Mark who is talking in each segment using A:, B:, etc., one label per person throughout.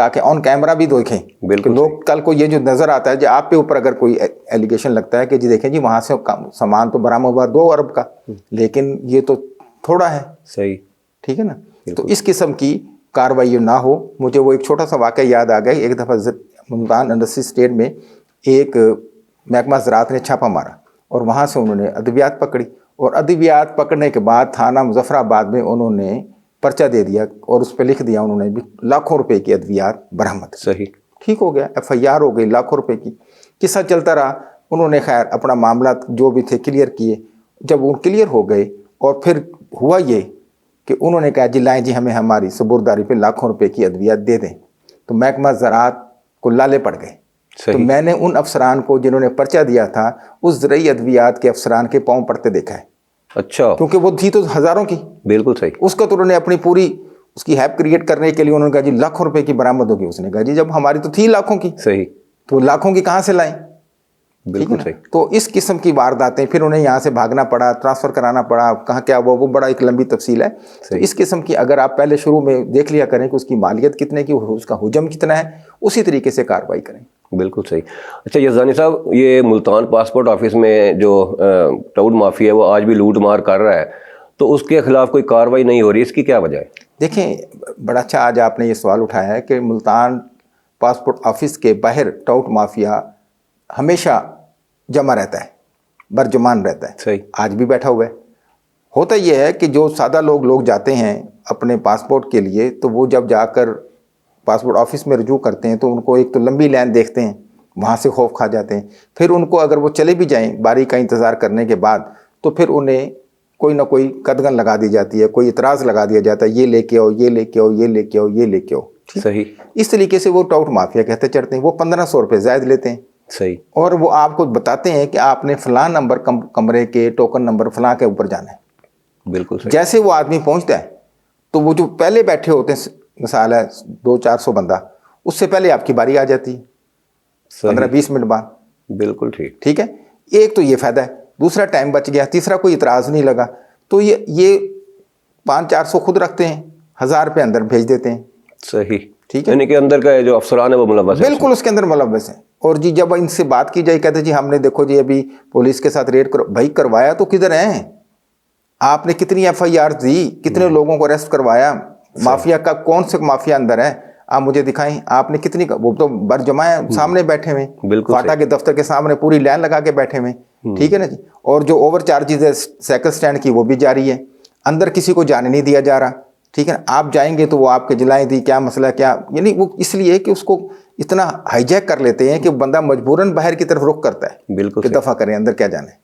A: تاکہ آن کیمرہ بھی دیکھیں.
B: بالکل
A: لوگ کل کو یہ جو نظر آتا ہے جی آپ کے اوپر اگر کوئی ایلیگیشن لگتا ہے کہ جی دیکھیں جی وہاں سے سامان تو برآمد ہوا 2 ارب کا, لیکن یہ تو تھوڑا ہے.
B: صحیح.
A: ٹھیک ہے نا. تو اس قسم کی کارروائی نہ ہو. مجھے وہ ایک چھوٹا سا واقعہ یاد آ گیا. ایک دفعہ ملتان انڈسٹری اسٹیٹ میں ایک محکمہ زراعت نے چھاپا مارا اور وہاں سے انہوں نے ادویات پکڑی, اور ادویات پکڑنے کے بعد تھانہ مظفر آباد میں انہوں نے پرچہ دے دیا اور اس پہ لکھ دیا انہوں نے بھی لاکھوں روپے کی ادویات برآمد.
B: صحیح.
A: ٹھیک ہو گیا, FIR ہو گئی لاکھوں روپے کی. قصہ چلتا رہا. انہوں نے خیر اپنا معاملات جو بھی تھے کلیئر کیے. جب وہ کلیئر ہو گئے اور پھر ہوا یہ کہ انہوں نے کہا جی لائیں جی ہمیں ہماری سبورداری پہ لاکھوں روپے کی ادویات دے دیں, تو محکمہ زراعت کو لالے پڑ گئے. تو میں نے ان افسران کو جنہوں نے پرچہ دیا تھا اس زرعی ادویات کے افسران کے پاؤں پڑتے دیکھا ہے.
B: اچھا.
A: کیونکہ وہ تھی تو ہزاروں کی.
B: بالکل صحیح.
A: اس کا تو انہوں نے اپنی پوری اس کی ہیپ کریٹ کرنے کے لیے انہوں نے کہا جی لاکھوں روپے کی برآمد ہوگی. اس نے کہا جی جب ہماری تو تھی لاکھوں کی.
B: صحیح.
A: تو لاکھوں کی کہاں سے لائیں.
B: بالکل صحیح.
A: تو اس قسم کی وارداتیں پھر انہیں یہاں سے بھاگنا پڑا, ٹرانسفر کرانا پڑا, کہاں کیا وہ بڑا ایک لمبی تفصیل ہے. تو اس قسم کی اگر آپ پہلے شروع میں دیکھ لیا کریں کہ اس کی مالیت کتنے کی, اس کا حجم کتنا ہے, اسی طریقے سے کارروائی کریں.
B: بالکل صحیح. اچھا یزدانی صاحب, یہ ملتان پاسپورٹ آفس میں جو ٹاؤٹ مافیا ہے وہ آج بھی لوٹ مار کر رہا ہے, تو اس کے خلاف کوئی کارروائی نہیں ہو رہی, اس کی کیا وجہ ہے؟
A: دیکھیں بڑا اچھا آج آپ نے یہ سوال اٹھایا ہے کہ ملتان پاسپورٹ آفس کے باہر ٹاؤٹ مافیا ہمیشہ جمع رہتا ہے, برجمان رہتا ہے.
B: صحیح.
A: آج بھی بیٹھا ہوا ہے. ہوتا یہ ہے کہ جو سادہ لوگ جاتے ہیں اپنے پاسپورٹ کے لیے, تو وہ جب جا کر پاسپورٹ آفس میں رجوع کرتے ہیں تو ان کو ایک تو لمبی لائن دیکھتے ہیں, وہاں سے خوف کھا جاتے ہیں. پھر ان کو اگر وہ چلے بھی جائیں باری کا انتظار کرنے کے بعد, تو پھر انہیں کوئی نہ کوئی قدغن لگا دی جاتی ہے, کوئی اعتراض لگا دیا جاتا ہے, یہ لے کے آؤ, یہ لے کے آؤ, یہ لے کے آؤ, یہ لے کے آؤ.
B: صحیح.
A: اس طریقے سے وہ ٹاؤٹ مافیا کہتے چڑھتے ہیں. وہ 1500 روپے زائد لیتے ہیں.
B: صحیح.
A: اور وہ آپ کو بتاتے ہیں کہ آپ نے فلاں نمبر کمرے کے ٹوکن نمبر فلاں کے اوپر جانا ہے.
B: بالکل صحیح.
A: جیسے وہ آدمی پہنچتا ہے تو وہ جو پہلے بیٹھے ہوتے ہیں, مثال ہے 200-400 بندہ, اس سے پہلے آپ کی باری آ جاتی ہے 15-20 منٹ بعد.
B: بالکل ٹھیک.
A: ٹھیک ہے. ایک تو یہ فائدہ ہے, دوسرا ٹائم بچ گیا, تیسرا کوئی اعتراض نہیں لگا. تو یہ 500-400 خود رکھتے ہیں, 1000 روپے اندر بھیج دیتے ہیں.
B: صحیح.
A: ٹھیک ہے.
B: یعنی کہ اندر کا جو افسران ہے وہ ملوث ہے.
A: بالکل اس کے اندر ملوث ہے. اور جی جب ان سے بات کی جائے کہتے ہیں جی ہم نے دیکھو جی ابھی پولیس کے ساتھ ریڈ بھائی کروایا تو کدھر ہیں آپ نے, کتنی FIR دی, کتنے لوگوں کو اریسٹ کروایا, مافیا کا کون سے مافیا اندر ہے آپ مجھے دکھائیں, آپ نے کتنی, وہ تو برجمع ہے سامنے بیٹھے ہوئے, فاٹا کے دفتر کے سامنے پوری لائن لگا کے بیٹھے ہوئے. ٹھیک ہے نا جی. اور جو اوور چارجز ہے سائیکل سٹینڈ کی وہ بھی جاری ہے, اندر کسی کو جانے نہیں دیا جا رہا. ٹھیک ہے نا. آپ جائیں گے تو وہ آپ کے جلائیں دی, کیا مسئلہ کیا, یعنی وہ اس لیے کہ اس کو اتنا ہائی جیک کر لیتے ہیں کہ بندہ مجبوراً باہر کی طرف رخ کرتا ہے.
B: بالکل
A: کہ دفع کریں اندر کیا جانا ہے.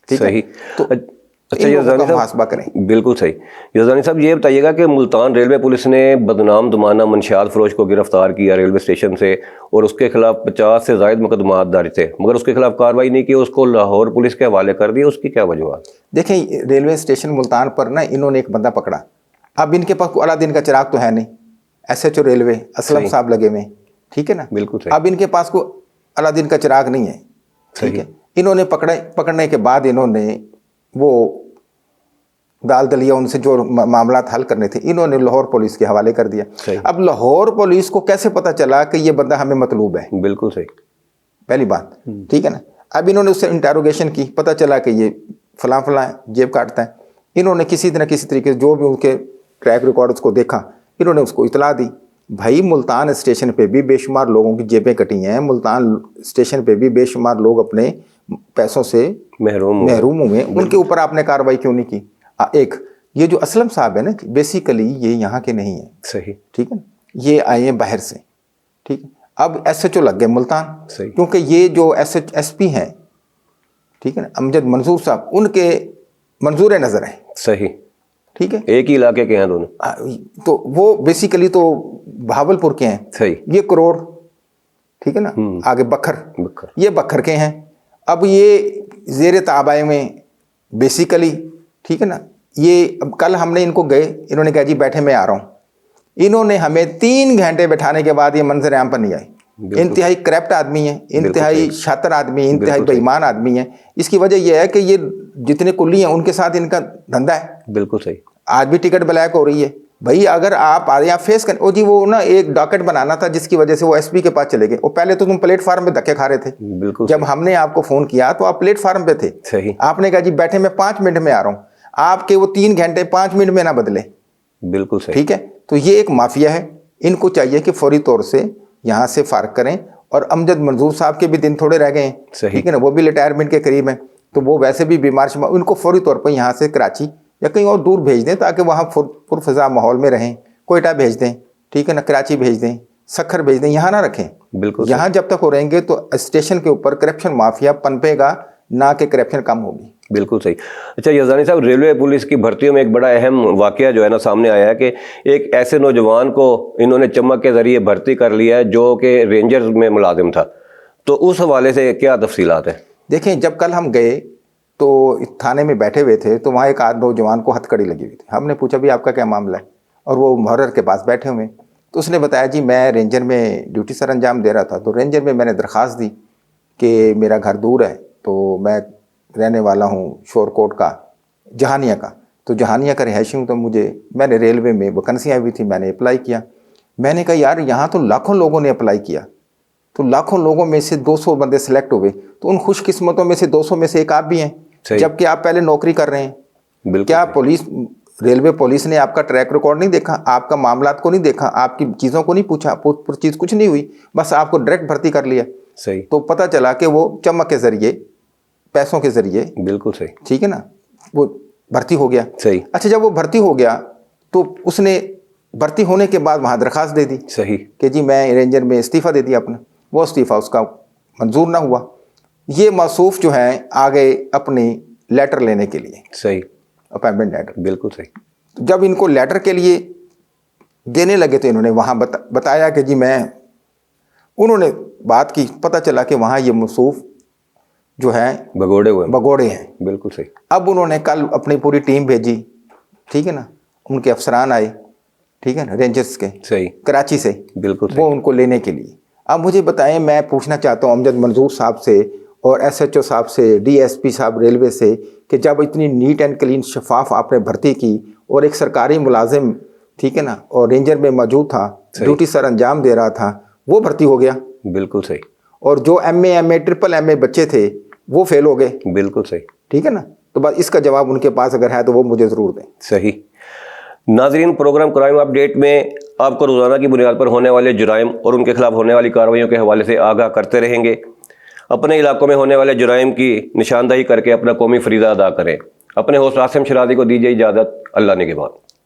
A: ٹھیک ہے.
B: صحیح.
A: تو
B: اچھا یزدانی صاحب,
A: محاسبہ کریں.
B: بالکل صحیح. یزدانی صاحب یہ بتائیے گا کہ ملتان ریلوے پولیس نے بدنام زمانہ منشیات فروش کو گرفتار کیا ریلوے اسٹیشن سے, اور اس کے خلاف 50 سے زائد مقدمات درج تھے, مگر اس کے خلاف کارروائی نہیں کی, اس کو لاہور پولیس کے حوالے کر دیا, اس کی کیا وجوہات؟
A: دیکھیں ریلوے اسٹیشن ملتان پر نا انہوں نے ایک بندہ پکڑا. اب ان کے پاس کوئی اعلیٰ دن کا چراغ تو ہے نہیں, SHO ریلوے اسلم صاحب لگے ہوئے. ٹھیک ہے نا.
B: بالکل صحیح.
A: اب ان کے پاس کوئی اعلیٰ دن کا چراغ نہیں ہے. ٹھیک ہے. انہوں نے پکڑنے کے بعد انہوں نے وہ دال دلیا ان سے جو معاملات حل کرنے تھے انہوں نے لاہور پولیس کے حوالے کر دیا. اب لاہور پولیس کو کیسے پتا چلا کہ یہ بندہ ہمیں مطلوب ہے؟
B: بالکل صحیح.
A: پہلی بات. ٹھیک ہے نا. اب انہوں نے اس سے انٹروگیشن کی, پتہ چلا کہ یہ فلاں فلاں جیب کاٹتا ہے. انہوں نے کسی نہ کسی طریقے سے جو بھی ان کے ٹریک ریکارڈز کو دیکھا, انہوں نے اس کو اطلاع دی. بھائی ملتان اسٹیشن پہ بھی بے شمار لوگوں کی جیبیں کٹی ہیں, ملتان اسٹیشن پہ بھی بے شمار لوگ اپنے پیسوں سے محروم ہوئے, ان کے اوپر آپ نے کارروائی کیوں نہیں کی؟ ایک یہ جو اسلم صاحب ہے نا, بیسیکلی یہ یہاں کے نہیں ہیں.
B: صحیح.
A: ٹھیک ہے. یہ آئے ہیں باہر سے. ٹھیک ہے. اب SHO لگ گئے ملتان.
B: صحیح.
A: کیونکہ یہ جو SP ہیں, ٹھیک ہے نا, امجد منظور صاحب, ان کے منظور نظر ہیں.
B: صحیح.
A: ٹھیک ہے.
B: ایک ہی علاقے کے ہیں دونوں.
A: تو وہ بیسیکلی تو بہاولپور کے ہیں.
B: صحیح.
A: یہ کروڑ. ٹھیک ہے نا. آگے بکھر, یہ بکھر کے ہیں. اب یہ زیر تعبائے میں بیسیکلی, ٹھیک ہے نا, یہ اب کل ہم نے ان کو گئے, انہوں نے کہا جی بیٹھے میں آ رہا ہوں. انہوں نے ہمیں 3 گھنٹے بیٹھانے کے بعد یہ منظر عام پر نہیں آئے. انتہائی کریپٹ آدمی ہیں, انتہائی شاطر آدمی, انتہائی بے ایمان آدمی ہیں. اس کی وجہ یہ ہے کہ یہ جتنے کلی ہیں ان کے ساتھ ان کا دھندا ہے.
B: بالکل صحیح.
A: آج بھی ٹکٹ بلیک ہو رہی ہے, بھائی اگر آپ آ رہے ہیں فیس کریں، او جی وہ نا ایک ڈاکٹ بنانا تھا جس کی وجہ سے وہ ایس پی کے پاس چلے گئے، وہ پہلے تو تم پلیٹ فارم پہ دھکے کھا رہے تھے،
B: بالکل
A: جب ہم نے آپ کو فون کیا تو آپ پلیٹ فارم پہ تھے،
B: صحیح،
A: آپ نے کہا جی بیٹھے میں 5 منٹ میں آ رہا ہوں، آپ کے وہ 3 گھنٹے 5 منٹ میں نہ بدلے،
B: بالکل صحیح،
A: ٹھیک ہے. تو یہ ایک مافیا ہے، ان کو چاہیے کہ فوری طور سے یہاں سے فارغ کریں. اور امجد منظور صاحب کے بھی دن تھوڑے رہ گئے ہیں،
B: صحیح،
A: ٹھیک ہے نا، وہ بھی ریٹائرمنٹ کے قریب ہیں، تو وہ ویسے بھی بیمار شمار، ان کو فوری طور پر یہاں سے کراچی یا کہیں اور دور بھیج دیں تاکہ وہاں پرفضا ماحول میں رہیں. کوئٹہ بھیج دیں، ٹھیک ہے نا، کراچی بھیج دیں، سکھر بھیج دیں، یہاں نہ رکھیں.
B: بالکل
A: یہاں جب تک وہ رہیں گے تو اسٹیشن کے اوپر کرپشن مافیا پنپے گا، نہ کہ کرپشن کم ہوگی.
B: بالکل صحیح. اچھا یزدانی صاحب، ریلوے پولیس کی بھرتیوں میں ایک بڑا اہم واقعہ جو ہے نا سامنے آیا ہے کہ ایک ایسے نوجوان کو انہوں نے چمک کے ذریعے بھرتی کر لیا ہے جو کہ رینجرز میں ملازم تھا، تو اس حوالے سے کیا تفصیلات ہیں؟
A: دیکھیں جب کل ہم گئے تو تھانے میں بیٹھے ہوئے تھے تو وہاں ایک نوجوان کو ہتھ کڑی لگی ہوئی تھی. ہم نے پوچھا بھی آپ کا کیا معاملہ ہے، اور وہ محرر کے پاس بیٹھے ہوئے، تو اس نے بتایا جی میں رینجر میں ڈیوٹی سر انجام دے رہا تھا، تو رینجر میں میں نے درخواست دی کہ میرا گھر دور ہے، تو میں رہنے والا ہوں شور کوٹ کا جہانیہ کا، تو جہانیہ کا رہائشی ہوں، تو میں نے ریلوے میں ویکنسی آئی ہوئی تھی، میں نے اپلائی کیا. میں نے کہا یار یہاں تو لاکھوں لوگوں نے اپلائی کیا، تو لاکھوں لوگوں میں سے 200 بندے سلیکٹ ہوئے، تو ان خوش قسمتوں میں سے 200 میں سے ایک آپ بھی ہیں، جبکہ آپ پہلے نوکری کر رہے ہیں.
B: بالکل.
A: کیا ریلوے پولیس نے آپ کا ٹریک ریکارڈ نہیں دیکھا، آپ کا معاملات کو نہیں دیکھا، آپ کی چیزوں کو نہیں پوچھا، چیز کچھ نہیں ہوئی، بس آپ کو ڈائریکٹ بھرتی کر لیا.
B: صحیح.
A: تو پتہ چلا کہ وہ چمک کے ذریعے، پیسوں کے ذریعے،
B: بالکل صحیح،
A: ٹھیک ہے نا، وہ بھرتی ہو گیا.
B: صحیح.
A: اچھا جب وہ بھرتی ہو گیا تو اس نے بھرتی ہونے کے بعد وہاں درخواست دے دی
B: صحیح
A: کہ جی میں رینجر میں استعفیٰ دے دیا اپنا، وہ استعفیٰ اس کا منظور نہ ہوا. یہ موصوف جو ہیں آگے اپنی لیٹر لینے کے لیے،
B: صحیح،
A: اپائنٹمنٹ لیٹر.
B: بالکل صحیح.
A: جب ان کو لیٹر کے لیے دینے لگے تو انہوں نے وہاں بتایا کہ جی انہوں نے بات کی، پتہ چلا کہ وہاں یہ موصوف جو ہیں بگوڑے ہیں.
B: بالکل صحیح.
A: اب انہوں نے کل اپنی پوری ٹیم بھیجی، ٹھیک ہے نا، ان کے افسران آئے، ٹھیک ہے نا، رینجرز کے،
B: صحیح،
A: کراچی سے،
B: بالکل صحیح.
A: وہ ان کو لینے کے لیے. اب مجھے بتائیں، میں پوچھنا چاہتا ہوں امجد منظور صاحب سے اور ایس ایچ او صاحب سے، ڈی ایس پی صاحب ریلوے سے، کہ جب اتنی نیٹ اینڈ کلین شفاف آپ نے بھرتی کی اور ایک سرکاری ملازم، ٹھیک ہے نا، اور رینجر میں موجود تھا، ڈیوٹی سر انجام دے رہا تھا، وہ بھرتی ہو گیا.
B: بالکل صحیح.
A: اور جو ایم اے ٹرپل ایم اے بچے تھے وہ فیل ہو گئے.
B: بالکل صحیح.
A: ٹھیک ہے نا، تو بس اس کا جواب ان کے پاس اگر ہے تو وہ مجھے ضرور دیں.
B: صحیح. ناظرین، پروگرام کرائم اپ ڈیٹ میں آپ کو روزانہ کی بنیاد پر ہونے والے جرائم اور ان کے خلاف ہونے والی کارروائیوں کے حوالے سے آگاہ کرتے رہیں گے. اپنے علاقوں میں ہونے والے جرائم کی نشاندہی کر کے اپنا قومی فریضہ ادا کریں. اپنے ہوسٹ عاصم شرازی کو دیجیے اجازت. اللہ نگہبان.